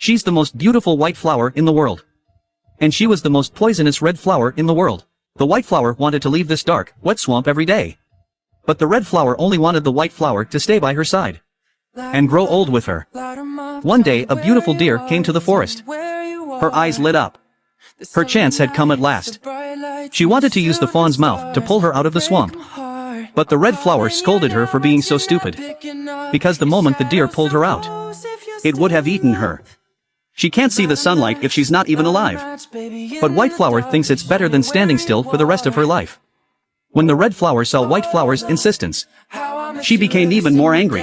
She's the most beautiful white flower in the world. And she was the most poisonous red flower in the world. The white flower wanted to leave this dark, wet swamp every day. But the red flower only wanted the white flower to stay by her side and grow old with her. One day a beautiful deer came to the forest. Her eyes lit up. Her chance had come at last. She wanted to use the fawn's mouth to pull her out of the swamp. But the red flower scolded her for being so stupid. Because the moment the deer pulled her out, it would have eaten her. She can't see the sunlight if she's not even alive. But white flower thinks it's better than standing still for the rest of her life. When the red flower saw white flower's insistence, she became even more angry.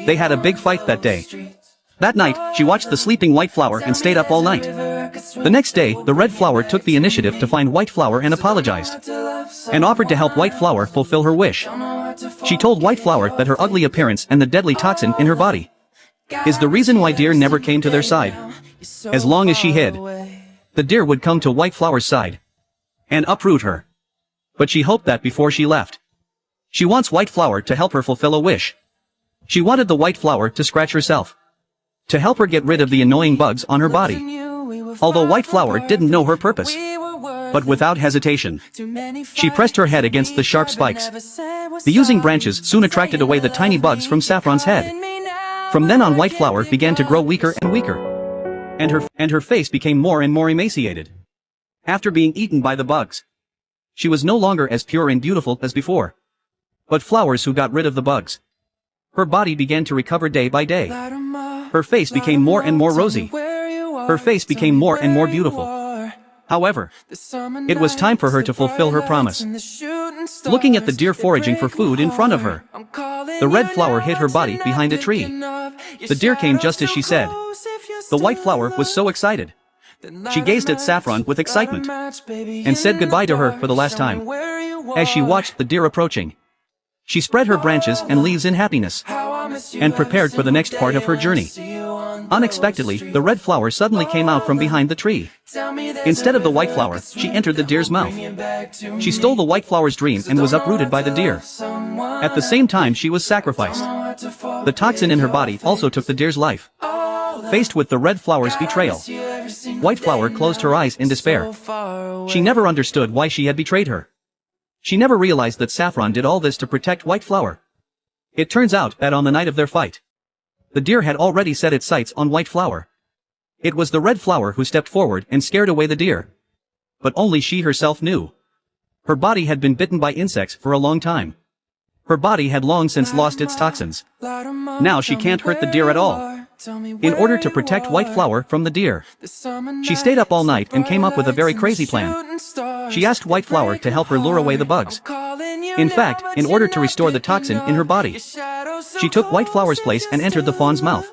They had a big fight that day. That night, she watched the sleeping white flower and stayed up all night. The next day, the red flower took the initiative to find white flower and apologized, and offered to help white flower fulfill her wish. She told white flower that her ugly appearance and the deadly toxin in her body is the reason why deer never came to their side. As long as she hid, the deer would come to white flower's side and uproot her. But she hoped that before she left, she wants white flower to help her fulfill a wish. She wanted the white flower to scratch herself, to help her get rid of the annoying bugs on her body. Although white flower didn't know her purpose, but without hesitation, she pressed her head against the sharp spikes. The oozing branches soon attracted away the tiny bugs from Saffron's head. From then on, white flower began to grow weaker and weaker, and her face became more and more emaciated. After being eaten by the bugs, she was no longer as pure and beautiful as before, but flowers who got rid of the bugs. Her body began to recover day by day. Her face became more and more rosy. Her face became more and more beautiful. However, it was time for her to fulfill her promise. Looking at the deer foraging for food in front of her, the red flower hid her body behind a tree. The deer came just as she said. The white flower was so excited. She gazed at Saffron with excitement and said goodbye to her for the last time. As she watched the deer approaching, she spread her branches and leaves in happiness and prepared for the next part of her journey. Unexpectedly, the red flower suddenly came out from behind the tree. Instead of the white flower, she entered the deer's mouth. She stole the white flower's dream and was uprooted by the deer. At the same time, she was sacrificed. The toxin in her body also took the deer's life. Faced with the red flower's betrayal, white flower closed her eyes in despair. She never understood why she had betrayed her. She never realized that Saffron did all this to protect white flower. It turns out that on the night of their fight, the deer had already set its sights on white flower. It was the red flower who stepped forward and scared away the deer. But only she herself knew. Her body had been bitten by insects for a long time. Her body had long since lost its toxins. Now she can't hurt the deer at all. In order to protect white flower from the deer, she stayed up all night and came up with a very crazy plan. She asked white flower to help her lure away the bugs. In fact, in order to restore the toxin in her body, she took white flower's place and entered the fawn's mouth.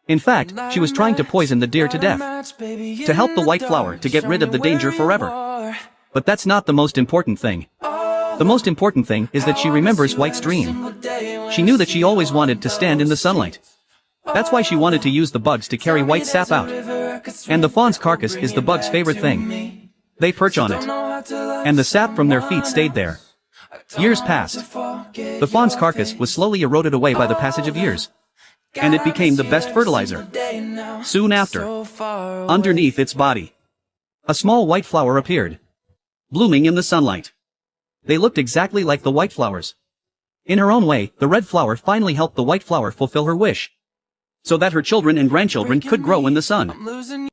In fact, she was trying to poison the deer to death, to help the white flower to get rid of the danger forever. But that's not the most important thing. The most important thing is that she remembers White's dream. She knew that she always wanted to stand in the sunlight. That's why she wanted to use the bugs to carry White's sap out. And the fawn's carcass is the bug's favorite thing. They perch on it, and the sap from their feet stayed there. Years passed. The fawn's carcass was slowly eroded away by the passage of years, and it became the best fertilizer. Soon after, underneath its body, a small white flower appeared, blooming in the sunlight. They looked exactly like the white flowers. In her own way, the red flower finally helped the white flower fulfill her wish, so that her children and grandchildren could grow in the sun.